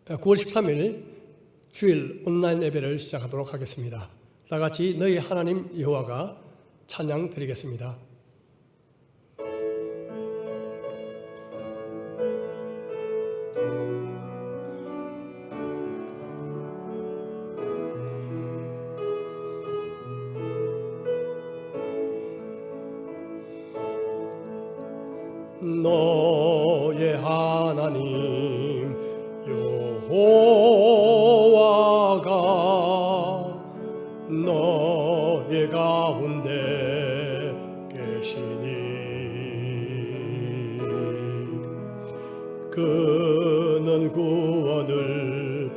9월 13일 주일 온라인 예배를 시작하도록 하겠습니다. 다 같이 너희 하나님 여호와가 찬양 드리겠습니다. 너의 하나님 여호와가 너의 가운데 계시니 그는 구원을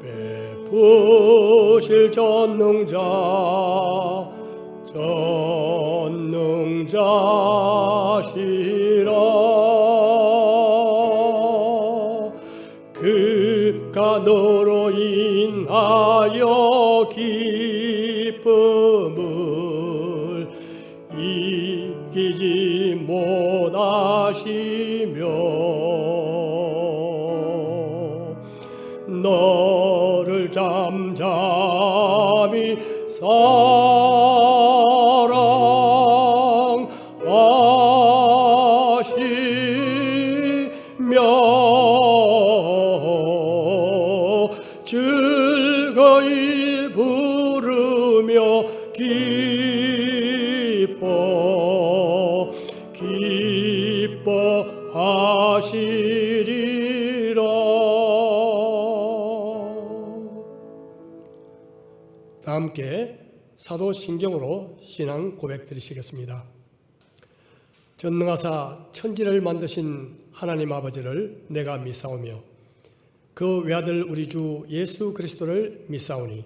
베푸실 전능자시라. 그가 너로 인하여 기쁨을 이기지 못하시며 너를 잠잠히 즐거이 부르며 기뻐하시리라. 다 함께 사도신경으로 신앙 고백 드리시겠습니다. 전능하사 천지를 만드신 하나님 아버지를 내가 믿사오며 그 외아들 우리 주 예수 그리스도를 믿사오니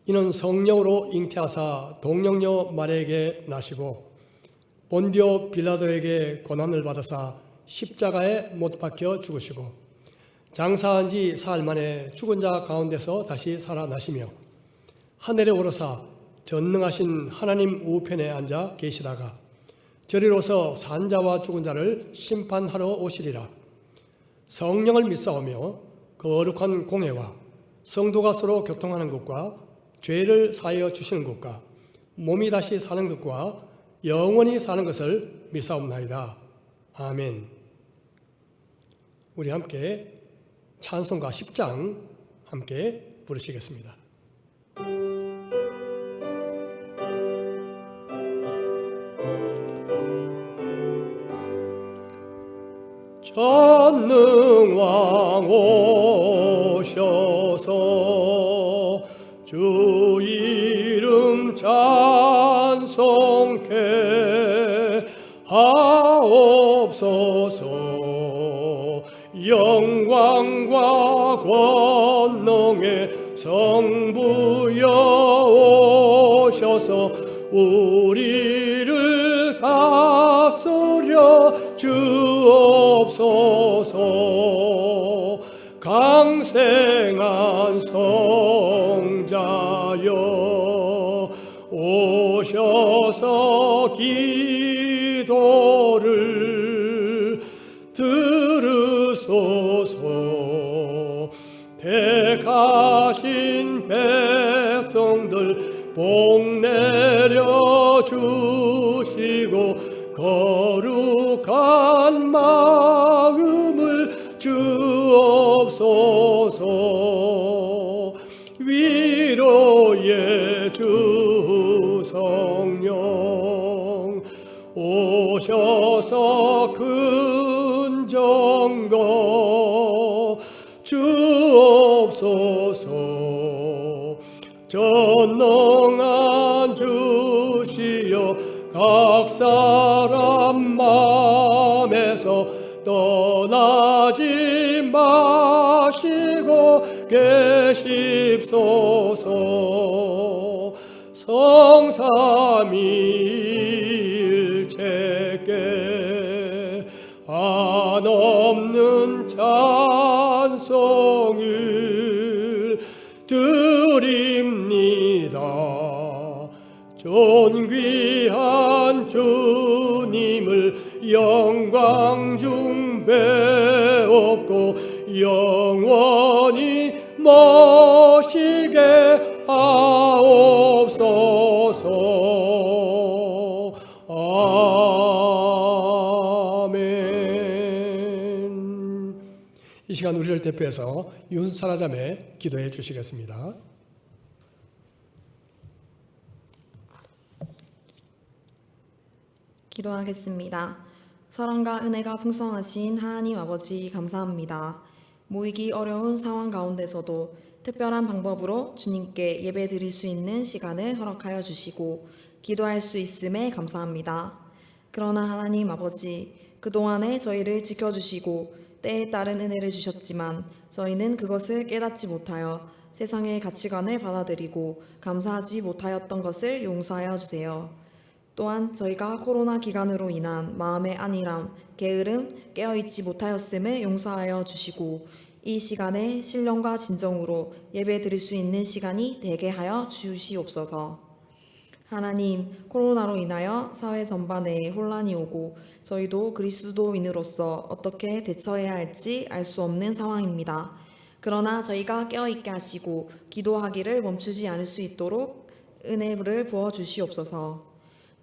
이는 성령으로 잉태하사 동정녀 마리아에게 나시고 본디오 빌라도에게 고난을 받으사 십자가에 못 박혀 죽으시고 장사한 지 사흘 만에 죽은 자 가운데서 다시 살아나시며 하늘에 오르사 전능하신 하나님 우편에 앉아 계시다가 저리로서 산 자와 죽은 자를 심판하러 오시리라. 성령을 믿사오며 그 거룩한 공회와 성도가 서로 교통하는 것과 죄를 사하여 주시는 것과 몸이 다시 사는 것과 영원히 사는 것을 믿사옵나이다. 아멘. 우리 함께 찬송가 10장 함께 부르시겠습니다. 전능왕 오셔서 주 이름 찬송케 하옵소서. 영광과 권능의 성부여 오셔서 우리를 다스려 주옵소서. 강생한 성자여 오셔서 기도를 들으소서. 택하신 백성들 복 내려 주시고 거룩한 마음을 주옵소서. 위로의 주 성령 오셔서 근정거 주옵소서. 전능한 주시여 각 사람 마음에서 떠나지 마시고 계십소서. 성삼위일체께 한없는 찬송을 드립니다. 존귀한 주님을 영광 중 배웠고 영원 모시게 하옵소서. 아멘. 이 시간 우리를 대표해서 윤사라 자매 기도해 주시겠습니다. 기도하겠습니다. 사랑과 은혜가 풍성하신 하나님 아버지 감사합니다. 모이기 어려운 상황 가운데서도 특별한 방법으로 주님께 예배 드릴 수 있는 시간을 허락하여 주시고 기도할 수 있음에 감사합니다. 그러나 하나님 아버지, 그동안에 저희를 지켜주시고 때에 따른 은혜를 주셨지만 저희는 그것을 깨닫지 못하여 세상의 가치관을 받아들이고 감사하지 못하였던 것을 용서하여 주세요. 또한 저희가 코로나 기간으로 인한 마음의 안일함, 게으름, 깨어있지 못하였음을 용서하여 주시고 이 시간에 신령과 진정으로 예배 드릴 수 있는 시간이 되게 하여 주시옵소서. 하나님, 코로나로 인하여 사회 전반에 혼란이 오고 저희도 그리스도인으로서 어떻게 대처해야 할지 알 수 없는 상황입니다. 그러나 저희가 깨어있게 하시고 기도하기를 멈추지 않을 수 있도록 은혜를 부어 주시옵소서.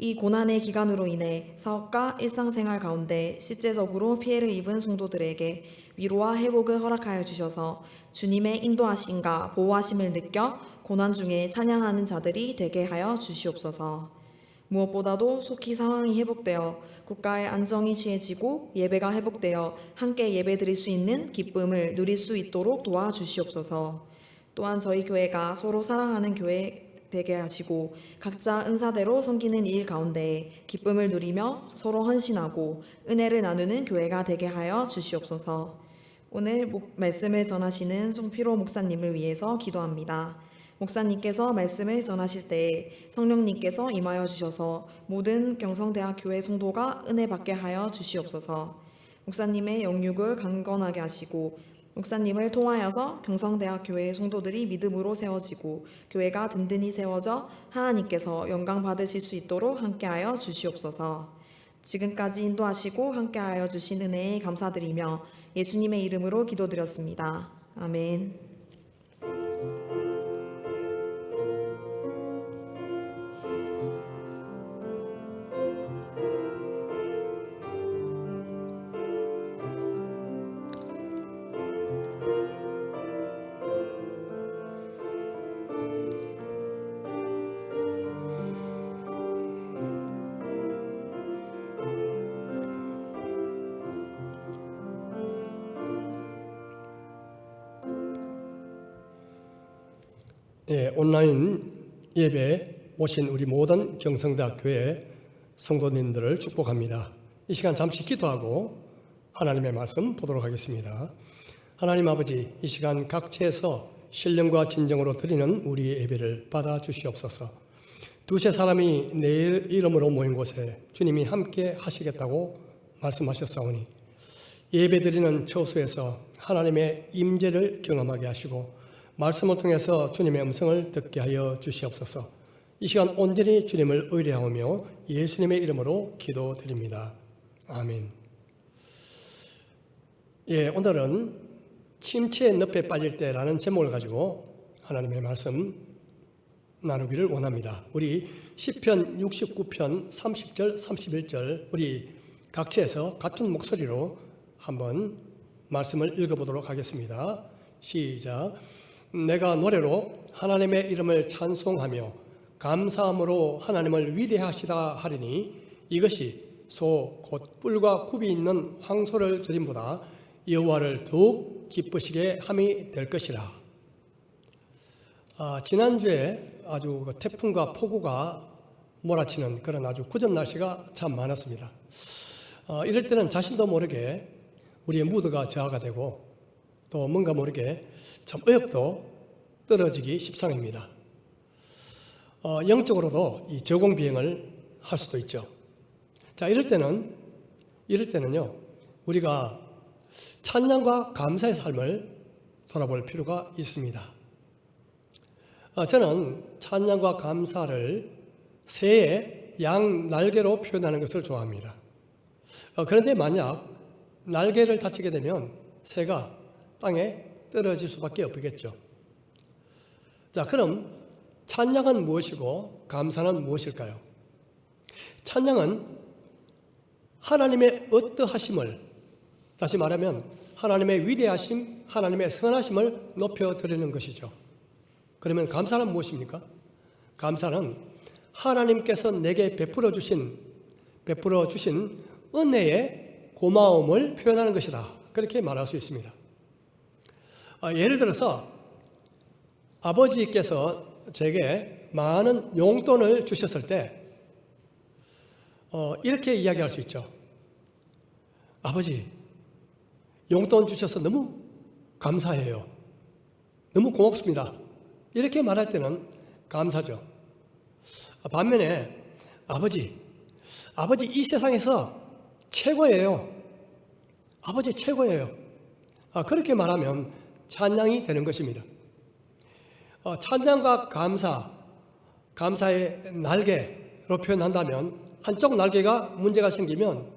이 고난의 기간으로 인해 사업과 일상생활 가운데 실제적으로 피해를 입은 성도들에게 위로와 회복을 허락하여 주셔서 주님의 인도하심과 보호하심을 느껴 고난 중에 찬양하는 자들이 되게 하여 주시옵소서. 무엇보다도 속히 상황이 회복되어 국가의 안정이 취해지고 예배가 회복되어 함께 예배드릴 수 있는 기쁨을 누릴 수 있도록 도와주시옵소서. 또한 저희 교회가 서로 사랑하는 교회 되게 하시고 각자 은사대로 섬기는 일 가운데 기쁨을 누리며 서로 헌신하고 은혜를 나누는 교회가 되게 하여 주시옵소서. 오늘 말씀을 전하시는 송피로 목사님을 위해서 기도합니다. 목사님께서 말씀을 전하실 때 성령님께서 임하여 주셔서 모든 경성대학교회 성도가 은혜 받게 하여 주시옵소서. 목사님의 영육을 강건하게 하시고 목사님을 통하여서 경성대학교회 성도들이 믿음으로 세워지고 교회가 든든히 세워져 하나님께서 영광 받으실 수 있도록 함께하여 주시옵소서. 지금까지 인도하시고 함께하여 주신 은혜에 감사드리며 예수님의 이름으로 기도드렸습니다. 아멘. 온라인 예배에 오신 우리 모든 경성대학교의 성도님들을 축복합니다. 이 시간 잠시 기도하고 하나님의 말씀 보도록 하겠습니다. 하나님 아버지, 이 시간 각처에서 신령과 진정으로 드리는 우리의 예배를 받아 주시옵소서. 두세 사람이 내 이름으로 모인 곳에 주님이 함께 하시겠다고 말씀하셨사오니 예배 드리는 처소에서 하나님의 임재를 경험하게 하시고 말씀을 통해서 주님의 음성을 듣게 하여 주시옵소서. 이 시간 온전히 주님을 의뢰하며 예수님의 이름으로 기도드립니다. 아멘. 오늘은 침체의 늪에 빠질 때라는 제목을 가지고 하나님의 말씀 나누기를 원합니다. 우리 시편 69편 30절 31절 우리 각처에서 같은 목소리로 한번 말씀을 읽어보도록 하겠습니다. 시작. 내가 노래로 하나님의 이름을 찬송하며 감사함으로 하나님을 위대하시다 하리니 이것이 소 곧 뿔과 굽이 있는 황소를 드림보다 여호와를 더욱 기쁘시게 함이 될 것이라. 지난주에 아주 태풍과 폭우가 몰아치는 그런 아주 굳은 날씨가 참 많았습니다. 이럴 때는 자신도 모르게 우리의 무드가 저하가 되고 또 뭔가 모르게 참 의욕도 떨어지기 십상입니다. 영적으로도 이 저공비행을 할 수도 있죠. 자, 이럴 때는요, 우리가 찬양과 감사의 삶을 돌아볼 필요가 있습니다. 저는 찬양과 감사를 새의 양 날개로 표현하는 것을 좋아합니다. 그런데 만약 날개를 다치게 되면 새가 땅에 떨어질 수밖에 없겠죠. 자, 그럼 찬양은 무엇이고 감사는 무엇일까요? 찬양은 하나님의 어떠하심을, 다시 말하면 하나님의 위대하심, 하나님의 선하심을 높여드리는 것이죠. 그러면 감사는 무엇입니까? 감사는 하나님께서 내게 베풀어 주신 은혜의 고마움을 표현하는 것이다. 그렇게 말할 수 있습니다. 예를 들어서 아버지께서 제게 많은 용돈을 주셨을 때 이렇게 이야기할 수 있죠. 아버지, 용돈 주셔서 너무 감사해요. 너무 고맙습니다. 이렇게 말할 때는 감사죠. 반면에 아버지 이 세상에서 최고예요. 아버지 최고예요. 그렇게 말하면 찬양이 되는 것입니다. 찬양과 감사의 날개로 표현한다면 한쪽 날개가 문제가 생기면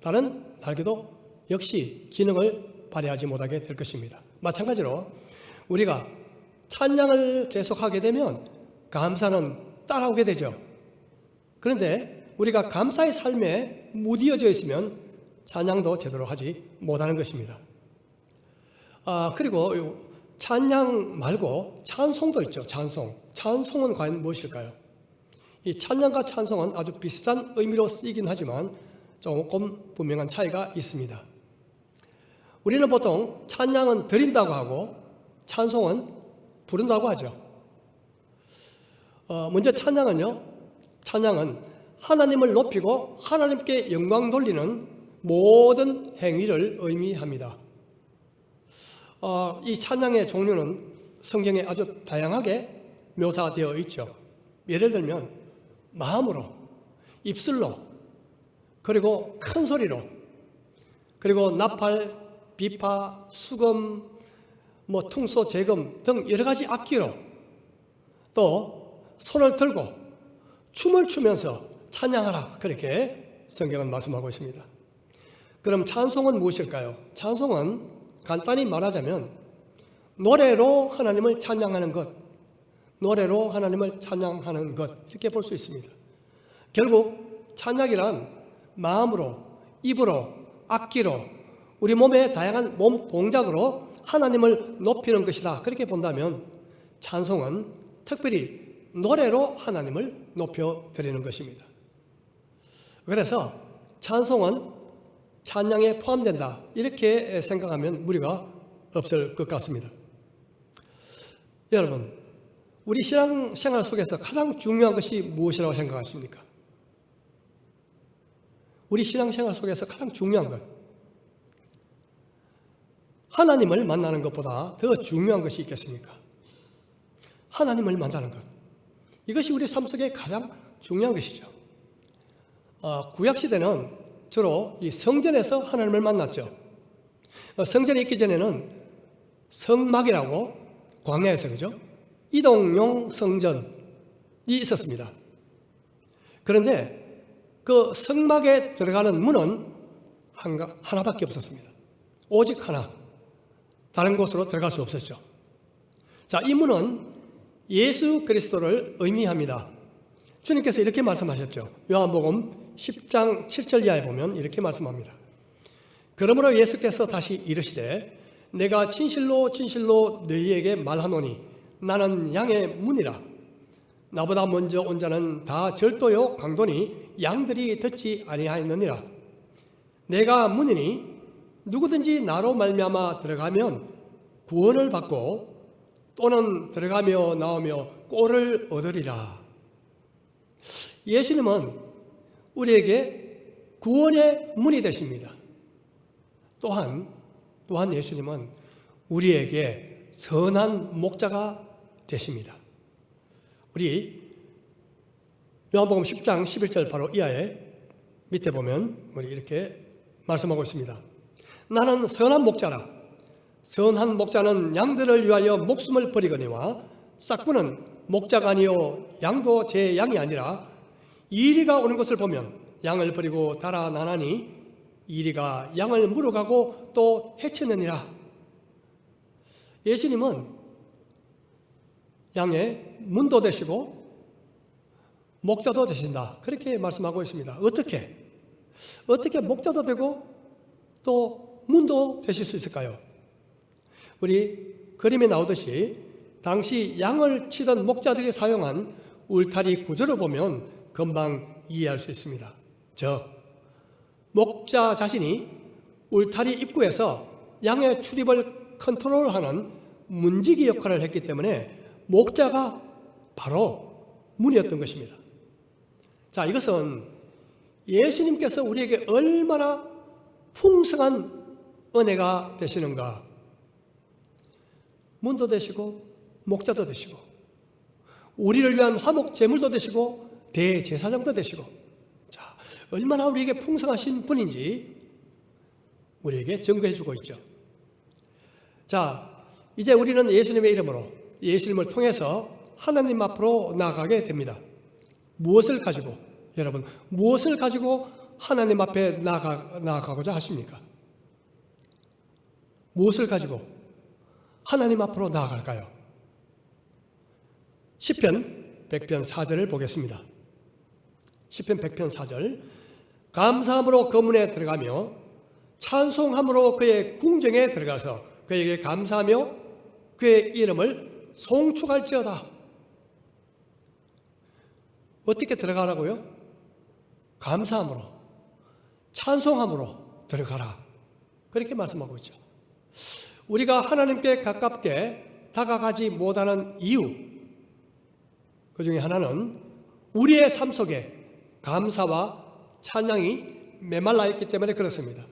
다른 날개도 역시 기능을 발휘하지 못하게 될 것입니다. 마찬가지로 우리가 찬양을 계속하게 되면 감사는 따라오게 되죠. 그런데 우리가 감사의 삶에 무디어져 있으면 찬양도 제대로 하지 못하는 것입니다. 그리고 찬양 말고 찬송도 있죠. 찬송은 과연 무엇일까요? 이 찬양과 찬송은 아주 비슷한 의미로 쓰이긴 하지만 조금 분명한 차이가 있습니다. 우리는 보통 찬양은 드린다고 하고 찬송은 부른다고 하죠. 먼저 찬양은 하나님을 높이고 하나님께 영광 돌리는 모든 행위를 의미합니다. 이 찬양의 종류는 성경에 아주 다양하게 묘사되어 있죠. 예를 들면 마음으로, 입술로, 그리고 큰 소리로, 그리고 나팔, 비파, 수금, 퉁소, 재금 등 여러 가지 악기로, 또 손을 들고 춤을 추면서 찬양하라, 그렇게 성경은 말씀하고 있습니다. 그럼 찬송은 무엇일까요? 찬송은 간단히 말하자면 노래로 하나님을 찬양하는 것, 이렇게 볼 수 있습니다. 결국 찬양이란 마음으로, 입으로, 악기로, 우리 몸의 다양한 몸 동작으로 하나님을 높이는 것이다. 그렇게 본다면 찬송은 특별히 노래로 하나님을 높여드리는 것입니다. 그래서 찬송은 찬양에 포함된다. 이렇게 생각하면 무리가 없을 것 같습니다. 여러분, 우리 신앙생활 속에서 가장 중요한 것이 무엇이라고 생각하십니까? 우리 신앙생활 속에서 가장 중요한 것, 하나님을 만나는 것보다 더 중요한 것이 있겠습니까? 하나님을 만나는 것, 이것이 우리 삶 속에 가장 중요한 것이죠. 구약시대는 주로 이 성전에서 하나님을 만났죠. 성전에 있기 전에는 성막이라고 광야에서, 그죠? 이동용 성전이 있었습니다. 그런데 그 성막에 들어가는 문은 하나밖에 없었습니다. 오직 하나, 다른 곳으로 들어갈 수 없었죠. 자, 이 문은 예수 그리스도를 의미합니다. 주님께서 이렇게 말씀하셨죠. 요한복음 10장 7절 이하에 보면 이렇게 말씀합니다. 그러므로 예수께서 다시 이르시되 내가 진실로 너희에게 말하노니 나는 양의 문이라. 나보다 먼저 온 자는 다 절도요 강도니 양들이 듣지 아니하였느니라. 내가 문이니 누구든지 나로 말미암아 들어가면 구원을 받고 또는 들어가며 나오며 꼴을 얻으리라. 예수님은 우리에게 구원의 문이 되십니다. 또한 예수님은 우리에게 선한 목자가 되십니다. 우리 요한복음 10장 11절 바로 이하에 밑에 보면 우리 이렇게 말씀하고 있습니다. 나는 선한 목자라. 선한 목자는 양들을 위하여 목숨을 버리거니와 싹구는 목자가 아니요 양도 제 양이 아니라 이리가 오는 것을 보면 양을 버리고 달아나나니 이리가 양을 물어가고 또 해치느니라. 예수님은 양의 문도 되시고 목자도 되신다. 그렇게 말씀하고 있습니다. 어떻게 목자도 되고 또 문도 되실 수 있을까요? 우리 그림에 나오듯이 당시 양을 치던 목자들이 사용한 울타리 구조를 보면 금방 이해할 수 있습니다. 즉, 목자 자신이 울타리 입구에서 양의 출입을 컨트롤하는 문지기 역할을 했기 때문에 목자가 바로 문이었던 것입니다. 자, 이것은 예수님께서 우리에게 얼마나 풍성한 은혜가 되시는가. 문도 되시고 목자도 되시고 우리를 위한 화목 제물도 되시고 대제사장도 되시고, 자, 얼마나 우리에게 풍성하신 분인지 우리에게 증거해 주고 있죠. 자, 이제 우리는 예수님의 이름으로, 예수님을 통해서 하나님 앞으로 나아가게 됩니다. 무엇을 가지고, 여러분, 무엇을 가지고 하나님 앞에 나아가고자 하십니까? 무엇을 가지고 하나님 앞으로 나아갈까요? 시편 100편 4절을 보겠습니다. 시편 100편 4절. 감사함으로 그 문에 들어가며 찬송함으로 그의 궁정에 들어가서 그에게 감사하며 그의 이름을 송축할지어다. 어떻게 들어가라고요? 감사함으로, 찬송함으로 들어가라. 그렇게 말씀하고 있죠. 우리가 하나님께 가깝게 다가가지 못하는 이유, 그 중에 하나는 우리의 삶 속에 감사와 찬양이 메말라 있기 때문에 그렇습니다.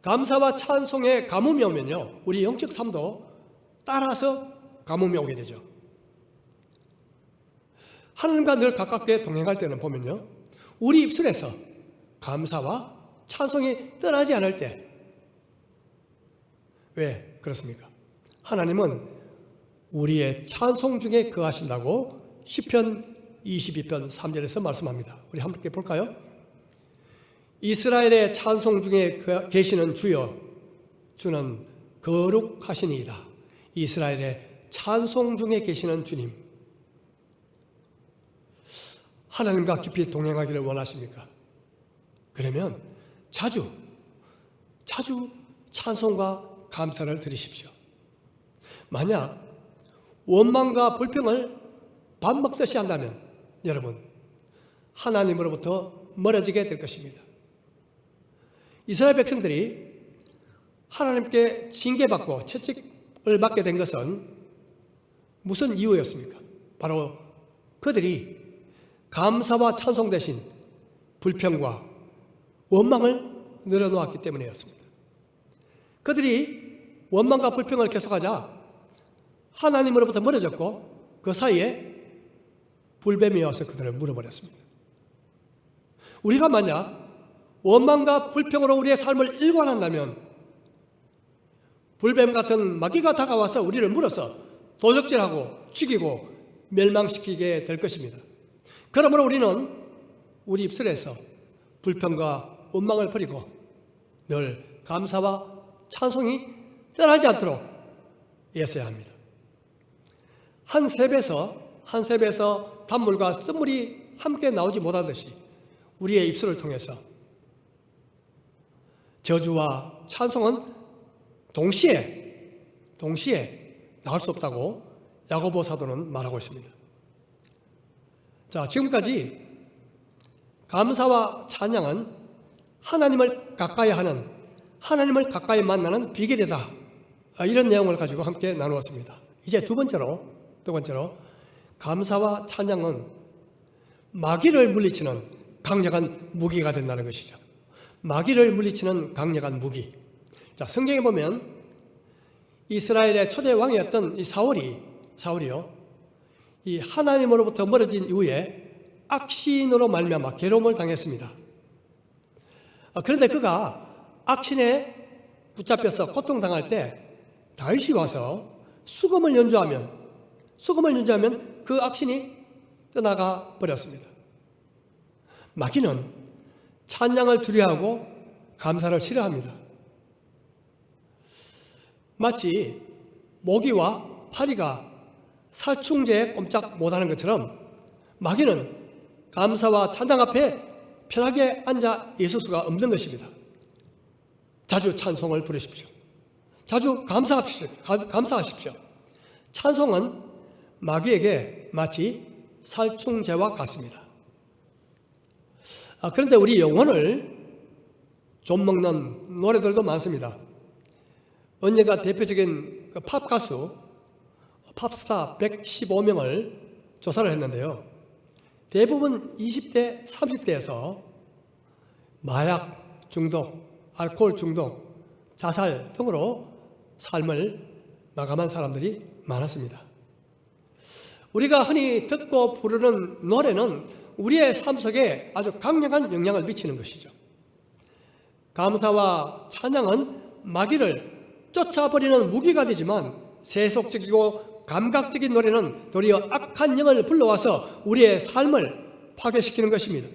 감사와 찬송에 가뭄이 오면요, 우리 영적 삶도 따라서 가뭄이 오게 되죠. 하나님과 늘 가깝게 동행할 때는 보면요, 우리 입술에서 감사와 찬송이 떠나지 않을 때, 왜 그렇습니까? 하나님은 우리의 찬송 중에 거하신다고 시편 22편 3절에서 말씀합니다. 우리 함께 볼까요? 이스라엘의 찬송 중에 계시는 주여, 주는 거룩하시니이다. 이스라엘의 찬송 중에 계시는 주님. 하나님과 깊이 동행하기를 원하십니까? 그러면 자주 찬송과 감사를 드리십시오. 만약 원망과 불평을 밥 먹듯이 한다면 여러분, 하나님으로부터 멀어지게 될 것입니다. 이스라엘 백성들이 하나님께 징계받고 채찍을 받게 된 것은 무슨 이유였습니까? 바로 그들이 감사와 찬송 대신 불평과 원망을 늘어놓았기 때문이었습니다. 그들이 원망과 불평을 계속하자 하나님으로부터 멀어졌고 그 사이에 불뱀이 와서 그들을 물어버렸습니다. 우리가 만약 원망과 불평으로 우리의 삶을 일관한다면 불뱀 같은 마귀가 다가와서 우리를 물어서 도적질하고 죽이고 멸망시키게 될 것입니다. 그러므로 우리는 우리 입술에서 불평과 원망을 버리고 늘 감사와 찬송이 떠나지 않도록 애써야 합니다. 한 셉에서 단물과 쓴물이 함께 나오지 못하듯이 우리의 입술을 통해서 저주와 찬송은 동시에 나올 수 없다고 야고보 사도는 말하고 있습니다. 자, 지금까지 감사와 찬양은 하나님을 가까이 하는, 하나님을 가까이 만나는 비결이다. 이런 내용을 가지고 함께 나누었습니다. 이제 두 번째로 감사와 찬양은 마귀를 물리치는 강력한 무기가 된다는 것이죠. 마귀를 물리치는 강력한 무기. 자, 성경에 보면 이스라엘의 초대 왕이었던 이 사울이요, 이 하나님으로부터 멀어진 이후에 악신으로 말미암아 괴로움을 당했습니다. 그런데 그가 악신에 붙잡혀서 고통당할 때 다윗이 와서 수금을 연주하면 그 악신이 떠나가 버렸습니다. 마귀는 찬양을 두려워하고 감사를 싫어합니다. 마치 모기와 파리가 살충제에 꼼짝 못하는 것처럼 마귀는 감사와 찬양 앞에 편하게 앉아 있을 수가 없는 것입니다. 자주 찬송을 부르십시오. 자주 감사하십시오. 찬송은 마귀에게 마치 살충제와 같습니다. 그런데 우리 영혼을 좀먹는 노래들도 많습니다. 언젠가 대표적인 팝 가수, 팝스타 115명을 조사를 했는데요. 대부분 20대, 30대에서 마약 중독, 알코올 중독, 자살 등으로 삶을 마감한 사람들이 많았습니다. 우리가 흔히 듣고 부르는 노래는 우리의 삶 속에 아주 강력한 영향을 미치는 것이죠. 감사와 찬양은 마귀를 쫓아버리는 무기가 되지만 세속적이고 감각적인 노래는 도리어 악한 영을 불러와서 우리의 삶을 파괴시키는 것입니다.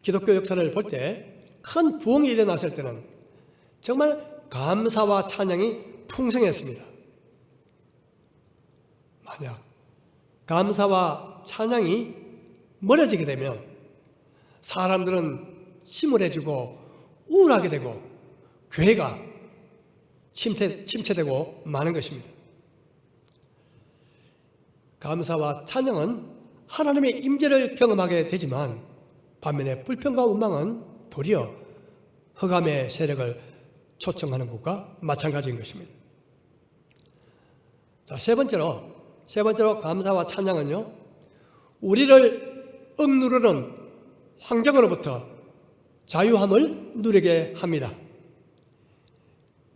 기독교 역사를 볼 때 큰 부흥이 일어났을 때는 정말 감사와 찬양이 풍성했습니다. 만약 감사와 찬양이 멀어지게 되면 사람들은 침울해지고 우울하게 되고 교회가 침체되고 마는 것입니다. 감사와 찬양은 하나님의 임재를 경험하게 되지만 반면에 불평과 원망은 도리어 흑암의 세력을 초청하는 것과 마찬가지인 것입니다. 자, 세 번째로 감사와 찬양은요, 우리를 억누르는 환경으로부터 자유함을 누리게 합니다.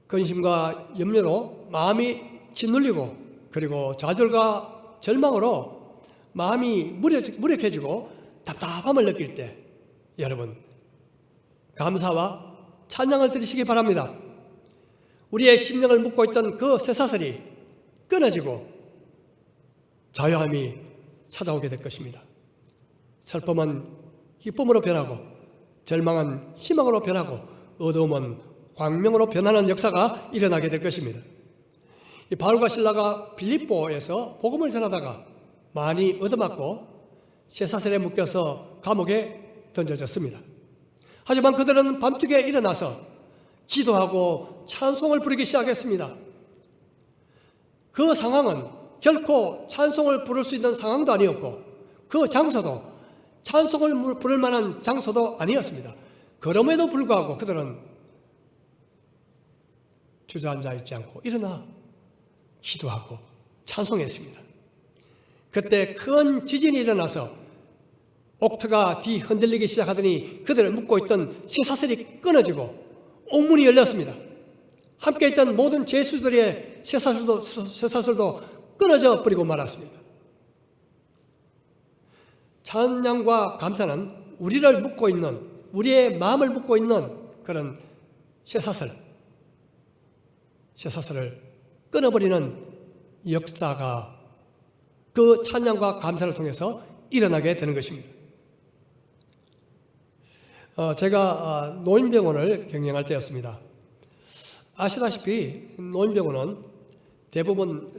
근심과 염려로 마음이 짓눌리고 그리고 좌절과 절망으로 마음이 무력해지고 답답함을 느낄 때 여러분 감사와 찬양을 드리시기 바랍니다. 우리의 심령을 묶고 있던 그 쇠사슬이 끊어지고 자유함이 찾아오게 될 것입니다. 슬픔은 기쁨으로 변하고 절망은 희망으로 변하고 어두움은 광명으로 변하는 역사가 일어나게 될 것입니다. 이 바울과 실라가 빌립보에서 복음을 전하다가 많이 얻어맞고 쇠사슬에 묶여서 감옥에 던져졌습니다. 하지만 그들은 밤중에 일어나서 기도하고 찬송을 부르기 시작했습니다. 그 상황은 결코 찬송을 부를 수 있는 상황도 아니었고 그 장소도 찬송을 부를 만한 장소도 아니었습니다. 그럼에도 불구하고 그들은 주저앉아 있지 않고 일어나 기도하고 찬송했습니다. 그때 큰 지진이 일어나서 옥토가 뒤 흔들리기 시작하더니 그들을 묶고 있던 쇠사슬이 끊어지고 옥문이 열렸습니다. 함께 있던 모든 죄수들의 쇠사슬도 끊어져 버리고 말았습니다. 찬양과 감사는 우리를 묶고 있는, 우리의 마음을 묶고 있는 그런 쇠사슬을 끊어버리는 역사가 그 찬양과 감사를 통해서 일어나게 되는 것입니다. 제가 노인병원을 경영할 때였습니다. 아시다시피 노인병원은 대부분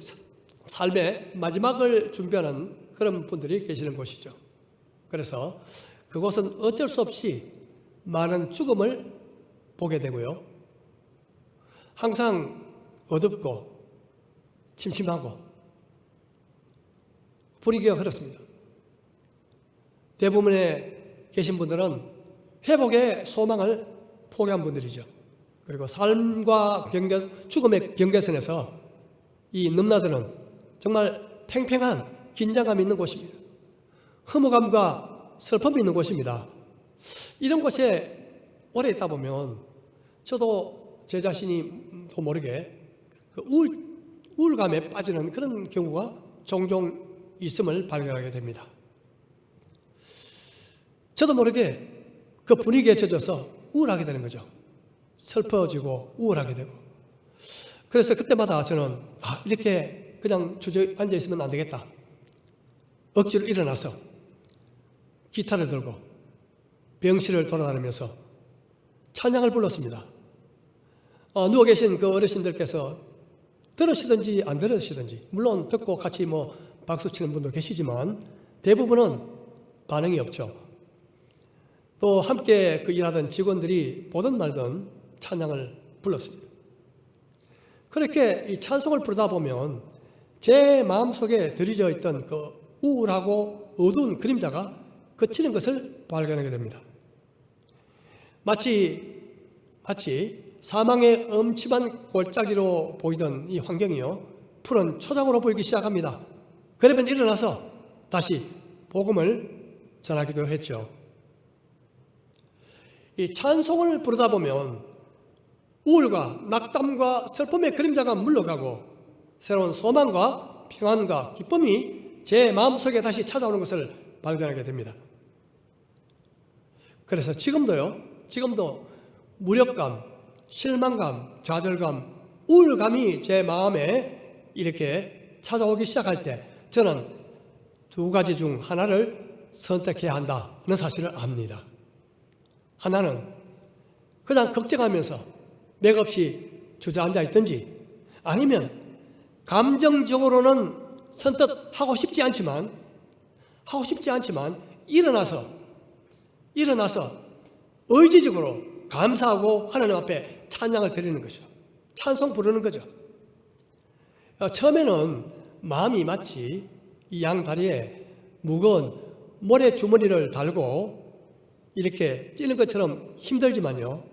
삶의 마지막을 준비하는 그런 분들이 계시는 곳이죠. 그래서 그곳은 어쩔 수 없이 많은 죽음을 보게 되고요. 항상 어둡고 침침하고 분위기가 그렇습니다. 대부분에 계신 분들은 회복의 소망을 포기한 분들이죠. 그리고 삶과 죽음의 경계선에서 이 넘나드는 정말 팽팽한 긴장감이 있는 곳입니다. 허무감과 슬픔이 있는 곳입니다. 이런 곳에 오래 있다 보면 저도 제 자신이 또 모르게 우울감에 빠지는 그런 경우가 종종 있음을 발견하게 됩니다. 저도 모르게 그 분위기에 젖어서 우울하게 되는 거죠. 슬퍼지고 우울하게 되고. 그래서 그때마다 저는 이렇게 그냥 주저앉아 있으면 안 되겠다. 억지로 일어나서 기타를 들고 병실을 돌아다니면서 찬양을 불렀습니다. 누워 계신 그 어르신들께서 들으시든지 안 들으시든지, 물론 듣고 같이 뭐 박수 치는 분도 계시지만 대부분은 반응이 없죠. 또 함께 그 일하던 직원들이 보든 말든 찬양을 불렀습니다. 그렇게 이 찬송을 부르다 보면 제 마음속에 들이져 있던 그 우울하고 어두운 그림자가 그치는 것을 발견하게 됩니다. 마치 사망의 엄침한 골짜기로 보이던 이 환경이요, 푸른 초장으로 보이기 시작합니다. 그러면 일어나서 다시 복음을 전하기도 했죠. 이 찬송을 부르다 보면 우울과 낙담과 슬픔의 그림자가 물러가고 새로운 소망과 평안과 기쁨이 제 마음속에 다시 찾아오는 것을 발견하게 됩니다. 그래서 지금도 무력감, 실망감, 좌절감, 우울감이 제 마음에 이렇게 찾아오기 시작할 때 저는 두 가지 중 하나를 선택해야 한다는 사실을 압니다. 하나는 그냥 걱정하면서 맥없이 주저앉아 있든지, 아니면 감정적으로는 선뜻 하고 싶지 않지만 일어나서 의지적으로 감사하고 하나님 앞에 찬양을 드리는 것이죠. 찬송 부르는 거죠. 처음에는 마음이 마치 이 양다리에 무거운 모래 주머니를 달고 이렇게 뛰는 것처럼 힘들지만요,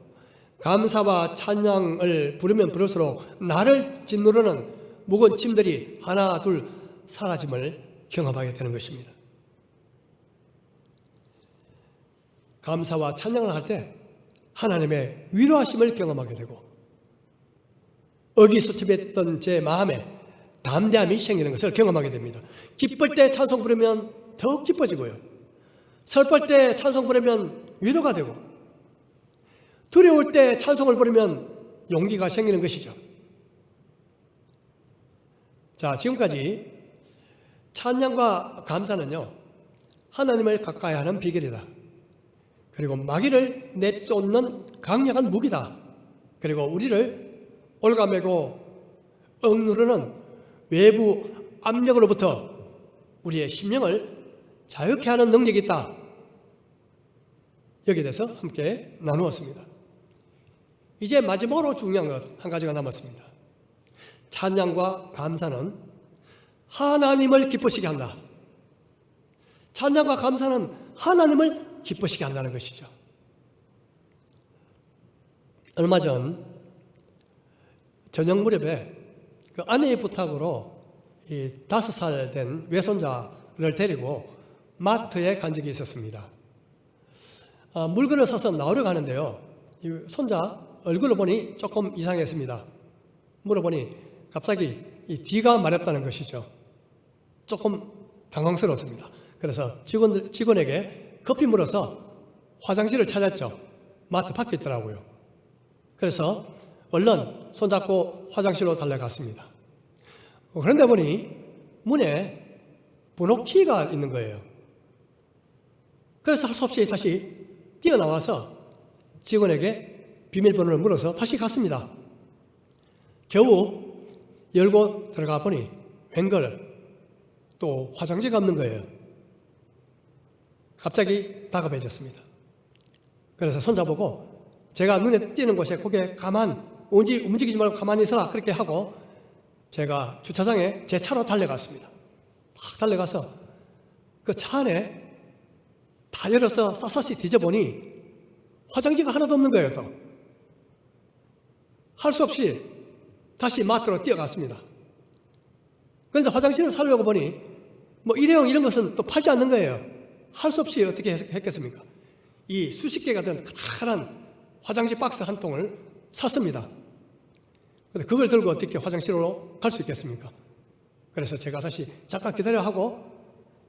감사와 찬양을 부르면 부를수록 나를 짓누르는 무거운 짐들이 하나 둘 사라짐을 경험하게 되는 것입니다. 감사와 찬양을 할 때 하나님의 위로하심을 경험하게 되고, 의기소침했던 제 마음에 담대함이 생기는 것을 경험하게 됩니다. 기쁠 때 찬송 부르면 더욱 기뻐지고요, 슬플 때 찬송 부르면 위로가 되고, 두려울 때 찬송을 부르면 용기가 생기는 것이죠. 자, 지금까지 찬양과 감사는요, 하나님을 가까이 하는 비결이다. 그리고 마귀를 내쫓는 강력한 무기다. 그리고 우리를 올가매고 억누르는 외부 압력으로부터 우리의 심령을 자유케 하는 능력이 있다. 여기에 대해서 함께 나누었습니다. 이제 마지막으로 중요한 것 한 가지가 남았습니다. 찬양과 감사는 하나님을 기쁘시게 한다. 찬양과 감사는 하나님을 기쁘시게 한다는 것이죠. 얼마 전 저녁 무렵에 그 아내의 부탁으로 5살 된 외손자를 데리고 마트에 간 적이 있었습니다. 물건을 사서 나오려 가는데요, 이 손자 얼굴을 보니 조금 이상했습니다. 물어보니 갑자기 이 뒤가 마렵다는 것이죠. 조금 당황스러웠습니다. 그래서 직원에게 급히 물어서 화장실을 찾았죠. 마트 밖에 있더라고요. 그래서 얼른 손잡고 화장실로 달려갔습니다. 그런데 보니 문에 번호키가 있는 거예요. 그래서 할 수 없이 다시 뛰어나와서 직원에게 비밀번호를 물어서 다시 갔습니다. 겨우 열고 들어가 보니 웬걸 또 화장지가 없는 거예요. 갑자기 다급해졌습니다. 그래서 손잡고 제가 눈에 띄는 곳에 고개 움직이지 말고 가만히 있어라 그렇게 하고 제가 주차장에 제 차로 달려갔습니다. 딱 달려가서 그 차 안에 다 열어서 샅샅이 뒤져보니 화장지가 하나도 없는 거예요. 또 할 수 없이 다시 마트로 뛰어갔습니다. 그런데 화장실을 사려고 보니 뭐 일회용 이런 것은 또 팔지 않는 거예요. 할 수 없이 어떻게 했겠습니까? 이 수십 개가 된 커다란 화장지 박스 한 통을 샀습니다. 그런데 그걸 들고 어떻게 화장실로 갈 수 있겠습니까? 그래서 제가 다시 잠깐 기다려 하고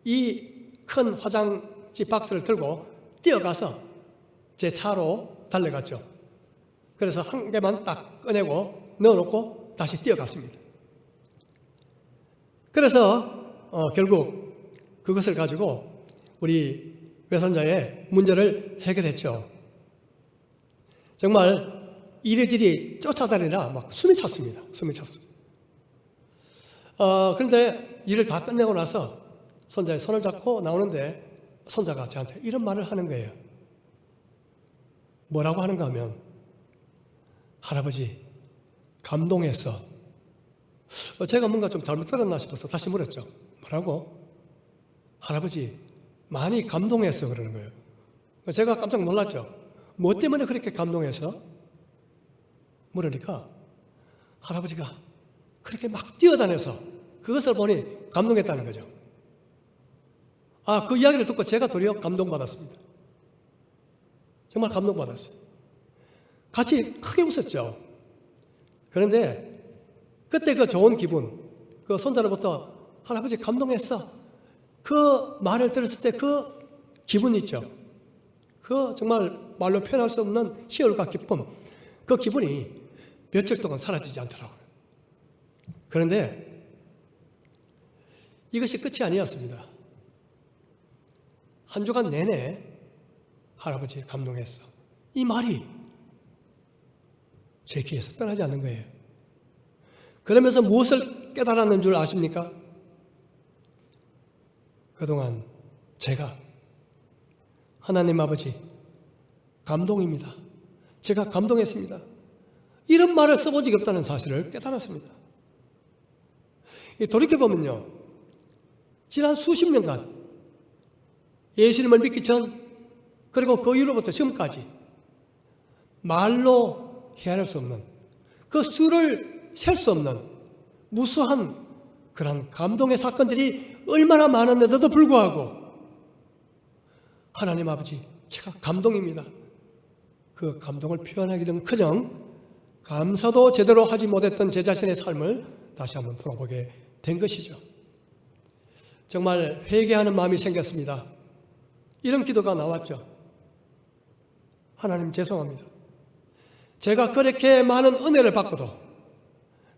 이 큰 화장지 박스를 들고 뛰어가서 제 차로 달려갔죠. 그래서 한 개만 딱 꺼내고 넣어놓고 다시 뛰어갔습니다. 그래서 결국 그것을 가지고 우리 외손자의 문제를 해결했죠. 정말 이리저리 쫓아다니라 막 숨이 찼습니다. 숨이 찼어요. 그런데 일을 다 끝내고 나서 손자의 손을 잡고 나오는데 손자가 저한테 이런 말을 하는 거예요. 뭐라고 하는가 하면, 할아버지 감동했어. 제가 뭔가 좀 잘못 들었나 싶어서 다시 물었죠. 뭐라고? 할아버지 많이 감동했어 그러는 거예요. 제가 깜짝 놀랐죠. 뭐 때문에 그렇게 감동해서? 물으니까 할아버지가 그렇게 막 뛰어다녀서 그것을 보니 감동했다는 거죠. 그 이야기를 듣고 제가 도리어 감동받았습니다. 정말 감동받았어요. 같이 크게 웃었죠. 그런데 그때 그 좋은 기분, 그 손자로부터 할아버지 감동했어, 그 말을 들었을 때 그 기분 있죠. 그 정말 말로 표현할 수 없는 희열과 기쁨, 그 기분이 며칠 동안 사라지지 않더라고요. 그런데 이것이 끝이 아니었습니다. 한 주간 내내 할아버지 감동했어, 이 말이 제 귀에서 떠나지 않는 거예요. 그러면서 무엇을 깨달았는 줄 아십니까? 그동안 제가 하나님 아버지 감동입니다, 제가 감동했습니다, 이런 말을 써본 적이 없다는 사실을 깨달았습니다. 돌이켜보면요, 지난 수십 년간 예수님을 믿기 전, 그리고 그 이후로부터 지금까지 말로 헤아릴 수 없는, 그 수를 셀 수 없는 무수한 그런 감동의 사건들이 얼마나 많았는데도 불구하고 하나님 아버지 제가 감동입니다, 그 감동을 표현하기는커녕 감사도 제대로 하지 못했던 제 자신의 삶을 다시 한번 돌아보게 된 것이죠. 정말 회개하는 마음이 생겼습니다. 이런 기도가 나왔죠. 하나님 죄송합니다, 제가 그렇게 많은 은혜를 받고도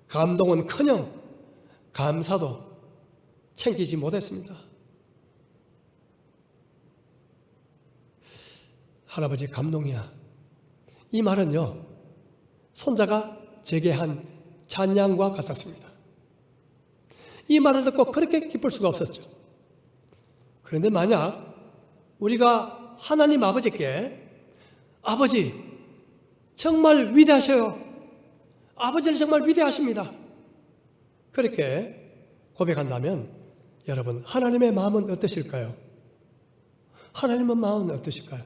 감동은커녕 감사도 챙기지 못했습니다. 할아버지 감동이야, 이 말은요 손자가 제게 한 찬양과 같았습니다. 이 말을 듣고 그렇게 기쁠 수가 없었죠. 그런데 만약 우리가 하나님 아버지께 아버지 정말 위대하셔요, 아버지는 정말 위대하십니다, 그렇게 고백한다면 여러분 하나님의 마음은 어떠실까요? 하나님의 마음은 어떠실까요?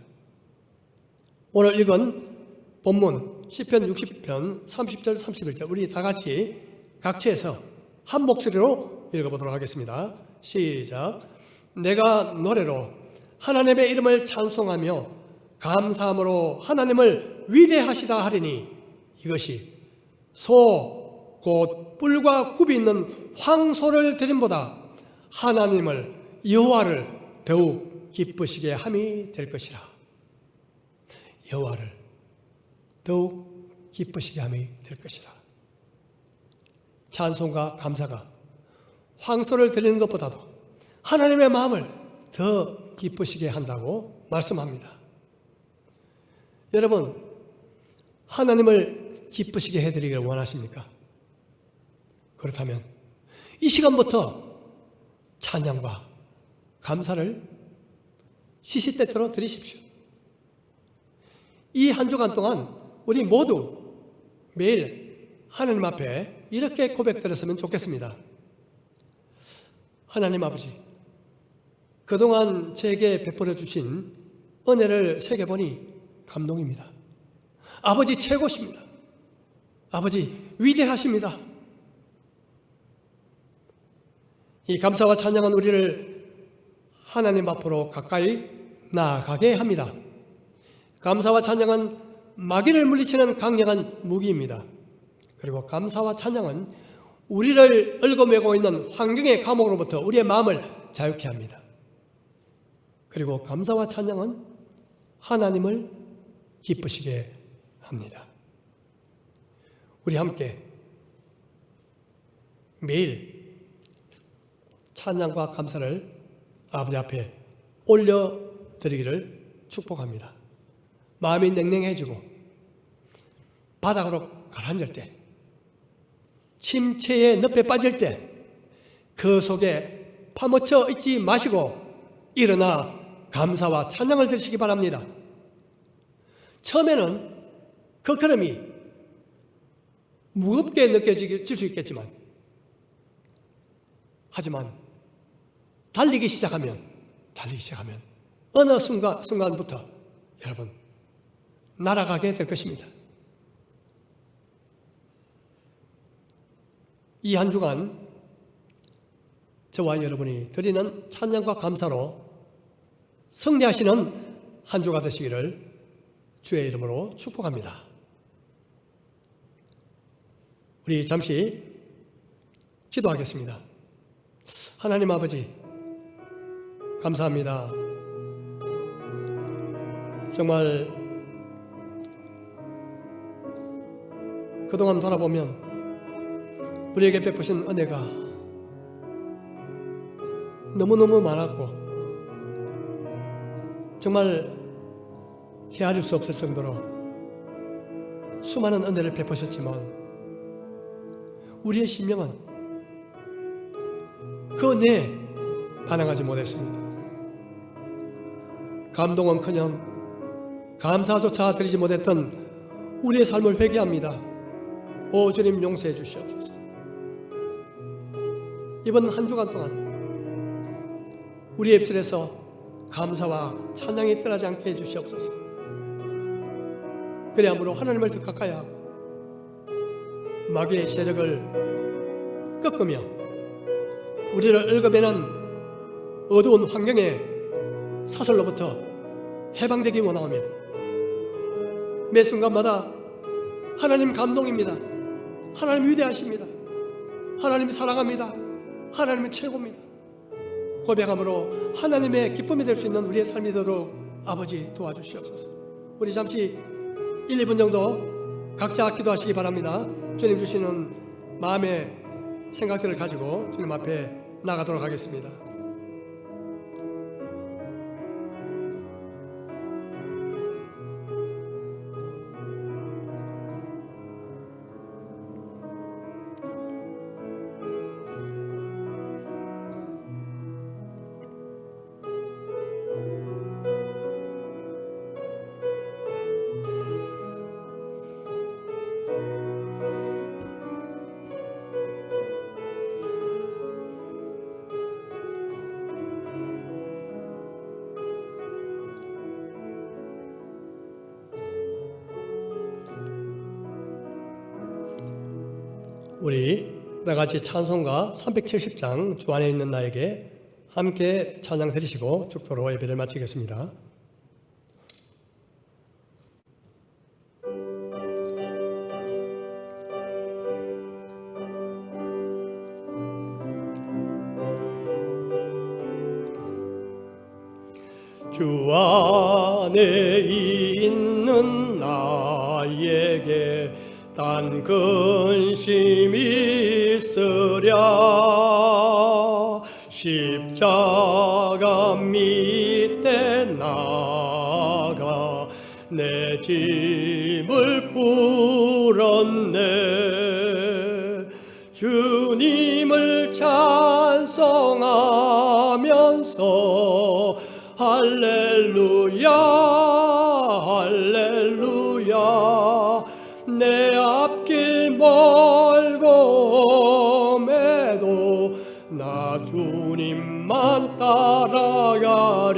오늘 읽은 본문 시편 60편 30절 31절 우리 다 같이 각처에서 한 목소리로 읽어보도록 하겠습니다. 시작. 내가 노래로 하나님의 이름을 찬송하며 감사함으로 하나님을 위대하시다 하리니 이것이 소 곧 뿔과 굽이 있는 황소를 드림보다 하나님을 여호와를 더욱 기쁘시게 함이 될 것이라. 여호와를 더욱 기쁘시게 함이 될 것이라. 찬송과 감사가 황소를 드리는 것보다도 하나님의 마음을 더 기쁘시게 한다고 말씀합니다. 여러분, 하나님을 기쁘시게 해드리기를 원하십니까? 그렇다면 이 시간부터 찬양과 감사를 시시때때로 드리십시오. 이 한 주간 동안 우리 모두 매일 하나님 앞에 이렇게 고백드렸으면 좋겠습니다. 하나님 아버지, 그동안 제게 베풀어 주신 은혜를 새겨보니 감동입니다. 아버지 최고십니다. 아버지 위대하십니다. 이 감사와 찬양은 우리를 하나님 앞으로 가까이 나아가게 합니다. 감사와 찬양은 마귀를 물리치는 강력한 무기입니다. 그리고 감사와 찬양은 우리를 얽어매고 있는 환경의 감옥으로부터 우리의 마음을 자유케 합니다. 그리고 감사와 찬양은 하나님을 기쁘시게 합니다. 우리 함께 매일 찬양과 감사를 아버지 앞에 올려드리기를 축복합니다. 마음이 냉랭해지고 바닥으로 가라앉을 때, 침체의 늪에 빠질 때, 그 속에 파묻혀 있지 마시고 일어나 감사와 찬양을 드리시기 바랍니다. 처음에는 그 걸음이 무겁게 느껴질 수 있겠지만, 하지만 달리기 시작하면 어느 순간부터 여러분 날아가게 될 것입니다. 이 한 주간 저와 여러분이 드리는 찬양과 감사로 승리하시는 한 주가 되시기를 주의 이름으로 축복합니다. 우리 잠시 기도하겠습니다. 하나님 아버지, 감사합니다. 정말 그동안 돌아보면 우리에게 베푸신 은혜가 너무너무 많았고, 정말 헤아릴 수 없을 정도로 수많은 은혜를 베푸셨지만 우리의 심령은 그 은혜에 반응하지 못했습니다. 감동은커녕 감사조차 드리지 못했던 우리의 삶을 회개합니다. 오 주님, 용서해 주시옵소서. 이번 한 주간 동안 우리의 입술에서 감사와 찬양이 떠나지 않게 해주시옵소서. 그리함으로 하나님을 더 가까이 하고 마귀의 세력을 꺾으며 우리를 얽어매는 어두운 환경의 사슬로부터 해방되기 원하오며, 매 순간마다 하나님 감동입니다. 하나님 위대하십니다. 하나님 사랑합니다. 하나님은 최고입니다. 고백함으로 하나님의 기쁨이 될 수 있는 우리의 삶이 되도록 아버지 도와주시옵소서. 우리 잠시 1, 2분 정도 각자 기도하시기 바랍니다. 주님 주시는 마음의 생각들을 가지고 주님 앞에 나가도록 하겠습니다. 우리 다같이 찬송가 370장 주 안에 있는 나에게 함께 찬양 드리시고 축도로 예배를 마치겠습니다. 주 안에 있는 나에게 단 근심이 있으랴. 십자가 밑에 나가 내 짐을 풀었네. 주님을 찬송하면서 할렐루야 할렐루야. 내 앞길 멀고 매도 나 주님만 따라가리.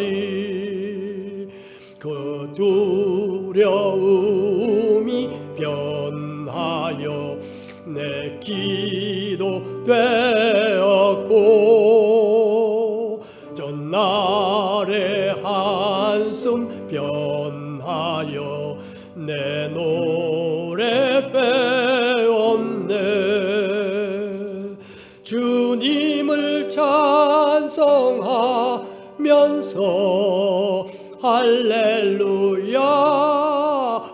그 두려움이 변하여 내 기도 되었고, 전날의 한숨 변하여 내 노래 배웠네. 주님을 찬송하면서 할렐루야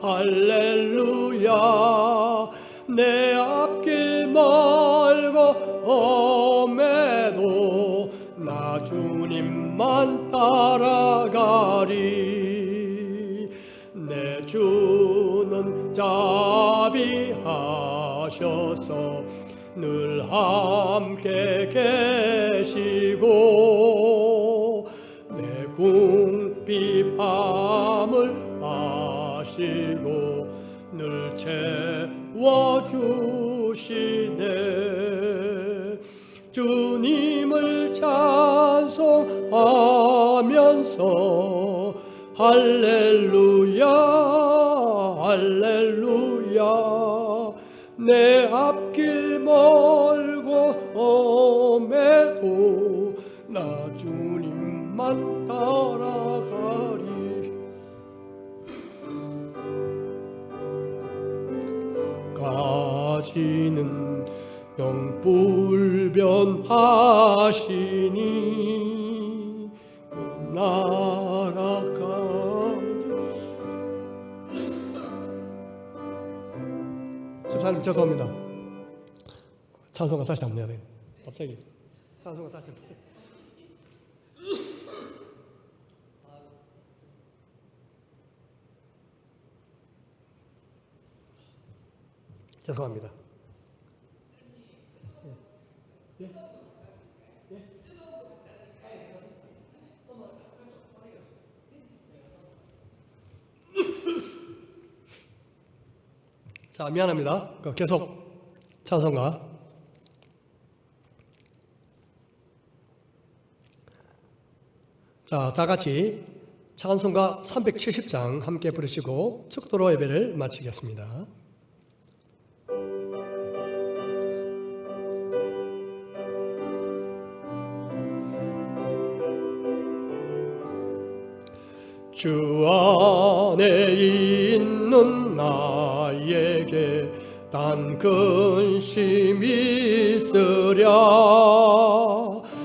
할렐루야. 내 앞길 멀고 험해도 나 주님만 따라가리. 내 주는 자비하셔서 늘 함께 계시고 내 궁핍함을 아시고 늘 채워주시네. 주님을 찬송하면서 할렐루야 할렐루야 내 앞길 멀고 험해도 나 주님만 따라가리. 가지는 영불변하시니 그 나라가 집사님 죄송합니다. 찬송가 다시 한번 해야 돼. 갑자기 찬송가 다시 한번. 죄송합니다. 자, 미안합니다. 계속 찬송가. 자, 다 같이 찬송가 370장 함께 부르시고 축도로 예배를 마치겠습니다. 주 안에 있는 나에게 단 근심이 있으랴.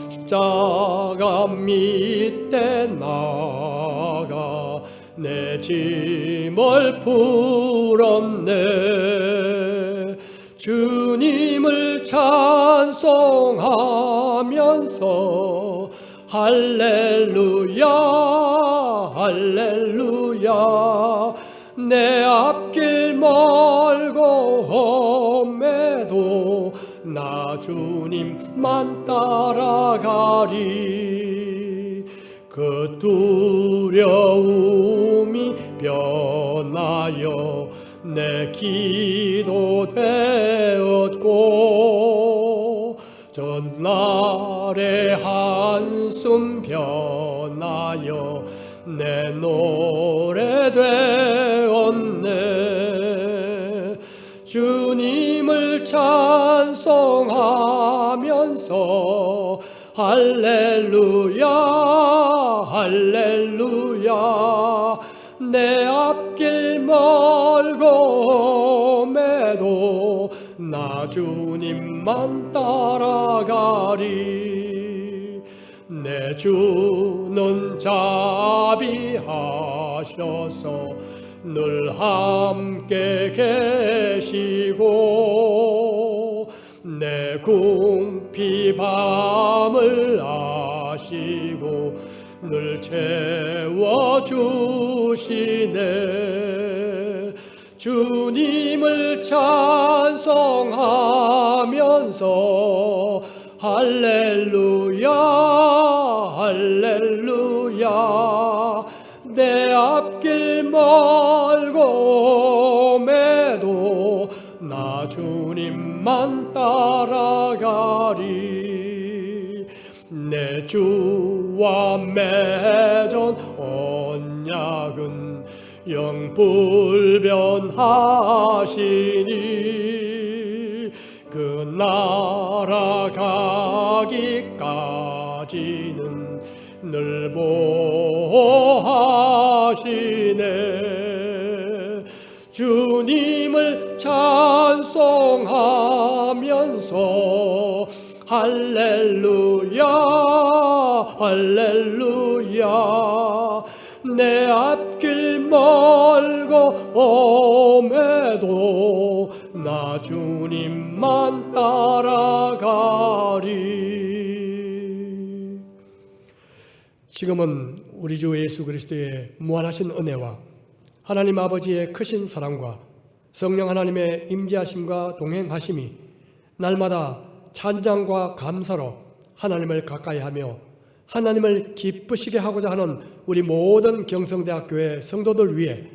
십자가 밑에 나가 내 짐을 풀었네. 주님을 찬송하면서 할렐루야 할렐루야 내 앞길 멀고 험해도 나 주님만 따라가리. 그 두려움이 변하여 내 기도 되었고 전날의 한숨 변하여 내 노래 되었네. 주님을 찬송하면서 할렐루야 할렐루야 내 앞길 멀고 험해도 나 주님만 따라가리. 내 주는 자비하셔서 늘 함께 계시고 내 궁핍함을 아시고 늘 채워주시네. 주님을 찬송하면서 할렐루야 할렐루야 내 앞길 멀고 험해도 나 주님만 따라가리. 내 주와 맺은 언약은 영불변하시니 그 나라 가기까지는 늘 보호하시네. 주님을 찬송하면서 할렐루야 할렐루야 내 앞길 멀고 험해도 나 주님만 따라가리. 지금은 우리 주 예수 그리스도의 무한하신 은혜와 하나님 아버지의 크신 사랑과 성령 하나님의 임재하심과 동행하심이 날마다 찬양과 감사로 하나님을 가까이하며 하나님을 기쁘시게 하고자 하는 우리 모든 경성대학교의 성도들 위해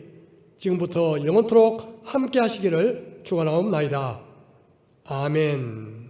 지금부터 영원토록 함께 하시기를 축원하옵나이다. 아멘.